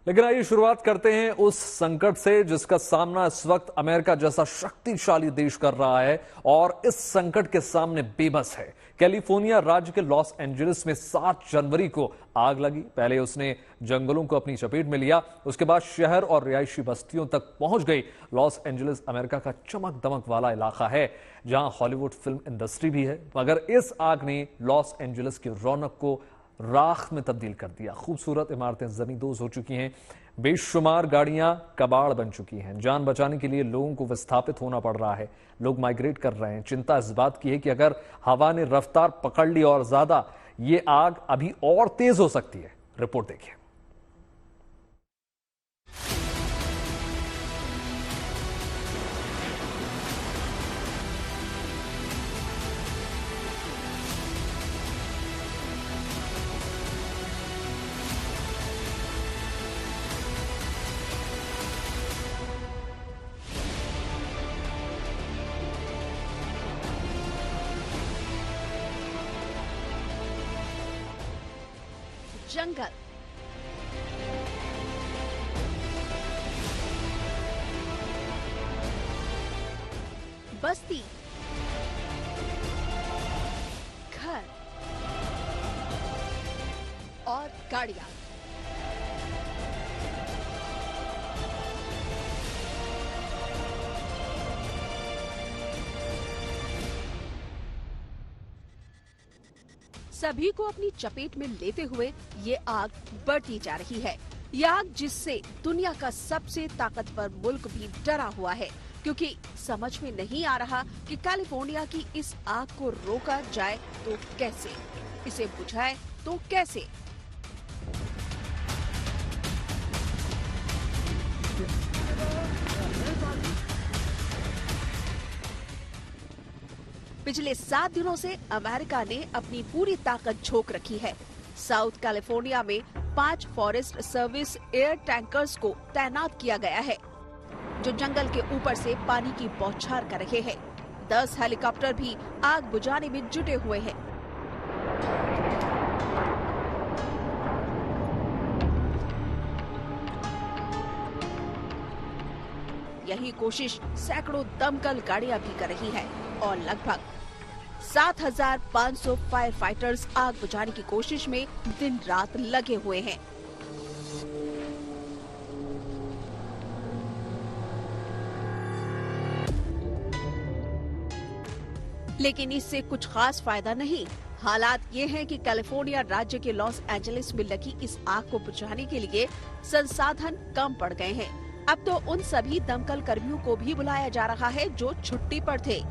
लेकिन आइए शुरुआत करते हैं उस संकट से जिसका सामना इस वक्त अमेरिका जैसा शक्तिशाली देश कर रहा है और इस संकट के सामने बेबस है। कैलिफोर्निया राज्य के लॉस एंजलिस में 7 जनवरी को आग लगी। पहले उसने जंगलों को अपनी चपेट में लिया, उसके बाद शहर और रिहायशी बस्तियों तक पहुंच गई। लॉस एंजलिस अमेरिका का चमक दमक वाला इलाका है जहां हॉलीवुड फिल्म इंडस्ट्री भी है, मगर इस आग ने लॉस एंजलिस की रौनक को राख में तब्दील कर दिया। खूबसूरत इमारतें जमींदोज हो चुकी हैं, बेशुमार गाड़ियां कबाड़ बन चुकी हैं। जान बचाने के लिए लोगों को विस्थापित होना पड़ रहा है, लोग माइग्रेट कर रहे हैं। चिंता इस बात की है कि अगर हवा ने रफ्तार पकड़ ली और ज्यादा, ये आग अभी और तेज हो सकती है। रिपोर्ट देखिए। जंगल, बस्ती, घर और गाड़ियां। सभी को अपनी चपेट में लेते हुए ये आग बढ़ती जा रही है। ये आग जिससे दुनिया का सबसे ताकतवर मुल्क भी डरा हुआ है, क्योंकि समझ में नहीं आ रहा कि कैलिफोर्निया की इस आग को रोका जाए तो कैसे, इसे बुझाए तो कैसे। पिछले 7 दिनों से अमेरिका ने अपनी पूरी ताकत झोंक रखी है। साउथ कैलिफोर्निया में 5 फॉरेस्ट सर्विस एयर टैंकर्स को तैनात किया गया है, जो जंगल के ऊपर से पानी की बौछार कर रहे हैं। 10 हेलीकॉप्टर भी आग बुझाने में जुटे हुए हैं। यही कोशिश सैकड़ों दमकल गाड़ियां भी कर रही है और लगभग 7,500 फायर फाइटर्स आग बुझाने की कोशिश में दिन रात लगे हुए हैं। लेकिन इससे कुछ खास फायदा नहीं। हालात ये हैं कि कैलिफोर्निया राज्य के लॉस एंजलिस में लगी इस आग को बुझाने के लिए संसाधन कम पड़ गए हैं। अब तो उन सभी दमकल कर्मियों को भी बुलाया जा रहा है जो छुट्टी पर थे।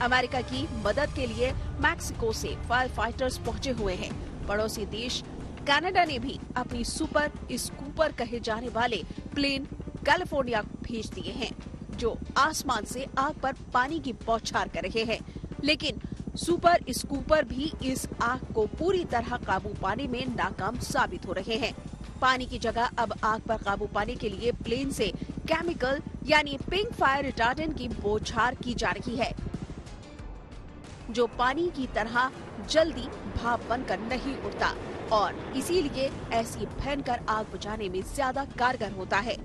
अमेरिका की मदद के लिए मैक्सिको से फायर फाइटर्स पहुंचे हुए हैं। पड़ोसी देश कनाडा ने भी अपनी सुपर स्कूपर कहे जाने वाले प्लेन कैलिफोर्निया भेज दिए हैं, जो आसमान से आग पर पानी की बौछार कर रहे हैं। लेकिन सुपर स्कूपर भी इस आग को पूरी तरह काबू पाने में नाकाम साबित हो रहे हैं। पानी की जगह अब आग पर काबू पाने के लिए प्लेन से केमिकल यानी पिंक फायर रिटार्डेंट की बौछार की जा रही है, जो पानी की तरह जल्दी भाप बनकर नहीं उड़ता और इसीलिए ऐसी भयंकर आग बुझाने में ज्यादा कारगर होता है।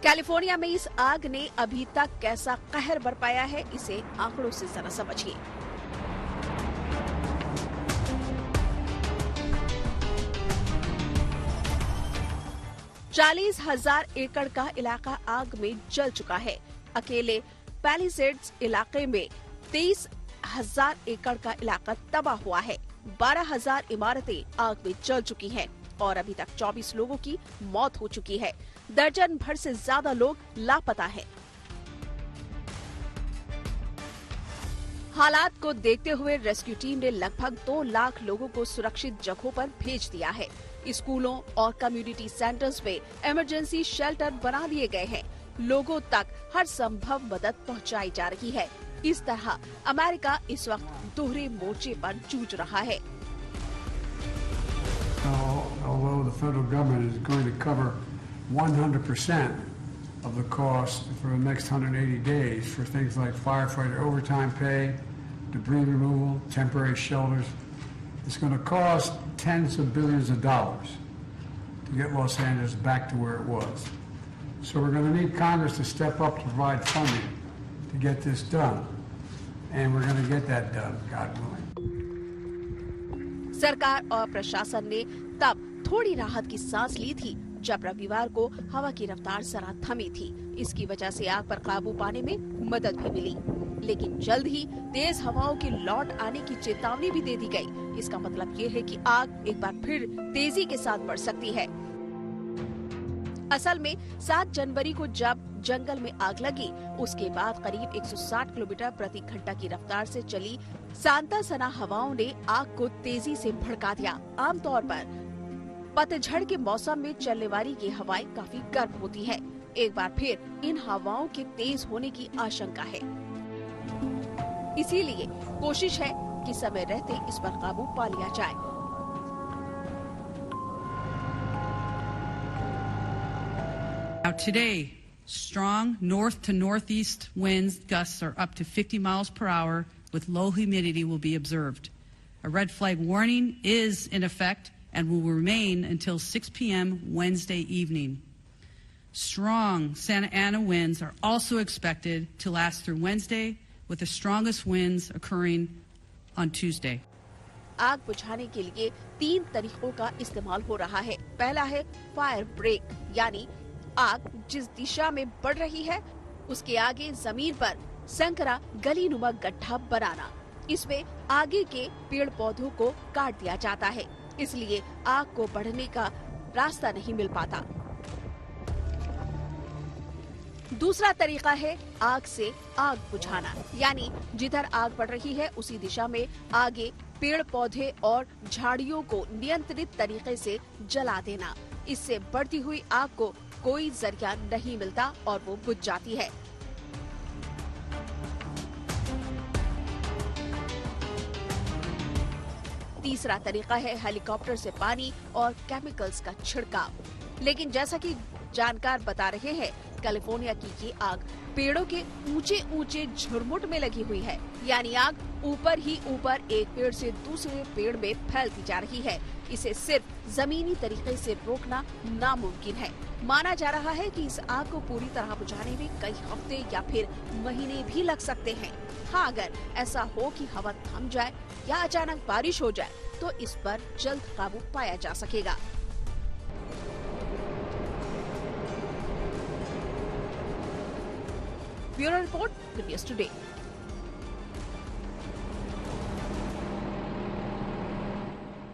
कैलिफोर्निया में इस आग ने अभी तक कैसा कहर बरपाया है, इसे आंकड़ों से जरा समझिए। चालीस 40,000 एकड़ का इलाका आग में जल चुका है। अकेले पैलिसेड्स इलाके में 23,000 एकड़ का इलाका तबाह हुआ है। 12,000 इमारतें आग में जल चुकी हैं और अभी तक 24 लोगों की मौत हो चुकी है। दर्जन भर से ज्यादा लोग लापता हैं। हालात को देखते हुए रेस्क्यू टीम ने लगभग 2 लाख लोगों को सुरक्षित जगहों पर भेज दिया है। स्कूलों और कम्युनिटी सेंटर्स में इमरजेंसी शेल्टर बना दिए गए हैं। लोगों तक हर संभव मदद पहुंचाई जा रही है। इस तरह अमेरिका इस वक्त दोहरे मोर्चे पर जूझ रहा है। Although the federal government is going to cover 100% of the cost for the next 180 days for things like firefighter overtime pay, debris removal, temporary shelters. It's going to cost tens of billions of dollars to get Los Angeles back to where it was. So we're going to need Congress to step up to provide funding to get this done. And we're going to get that done, God willing. सरकार और प्रशासन ने तब थोड़ी राहत की सांस ली थी जब रविवार को हवा की रफ्तार जरा थमी थी। इसकी वजह से आग पर काबू पाने में मदद भी मिली, लेकिन जल्द ही तेज हवाओं के लौट आने की चेतावनी भी दे दी गई। इसका मतलब ये है कि आग एक बार फिर तेजी के साथ बढ़ सकती है। असल में 7 जनवरी को जब जंगल में आग लगी, उसके बाद करीब 160 किलोमीटर प्रति घंटा की रफ्तार से चली सांता सना हवाओं ने आग को तेजी से भड़का दिया। आमतौर पर पतझड़ के मौसम में चलने वाली ये हवाएं काफी गर्म होती है। एक बार फिर इन हवाओं के तेज होने की आशंका है। इसीलिए कोशिश है कि समय रहते इस पर काबू पा लिया जाए। Now today, strong north to northeast winds gusts are up to 50 miles per hour with low humidity will be observed. A red flag warning is in effect and will remain until 6 p.m. Wednesday evening. Strong Santa Ana winds are also expected to last through Wednesday, with the strongest winds occurring on Tuesday. आग बुझाने के लिए 3 तरीकों का इस्तेमाल हो रहा है। पहला है फायर ब्रेक, यानी आग जिस दिशा में बढ़ रही है उसके आगे जमीन पर संकरा गली नुमा गड्ढा बनाना। इसमें आगे के पेड़ पौधों को काट दिया जाता है, इसलिए आग को बढ़ने का रास्ता नहीं मिल पाता। दूसरा तरीका है आग से आग बुझाना, यानी जिधर आग बढ़ रही है उसी दिशा में आगे पेड़ पौधे और झाड़ियों को नियंत्रित तरीके से जला देना। इससे बढ़ती हुई आग को कोई जरिया नहीं मिलता और वो बुझ जाती है। तीसरा तरीका है हेलीकॉप्टर से पानी और केमिकल्स का छिड़काव। लेकिन जैसा कि जानकार बता रहे हैं, कैलिफोर्निया की ये आग पेड़ों के ऊंचे ऊंचे झुरमुट में लगी हुई है, यानी आग ऊपर ही ऊपर एक पेड़ से दूसरे पेड़ में फैलती जा रही है। इसे सिर्फ जमीनी तरीके से रोकना नामुमकिन है। माना जा रहा है कि इस आग को पूरी तरह बुझाने में कई हफ्ते या फिर महीने भी लग सकते हैं। हाँ, अगर ऐसा हो कि हवा थम जाए या अचानक बारिश हो जाए तो इस पर जल्द काबू पाया जा सकेगा। Bureau report, good news today.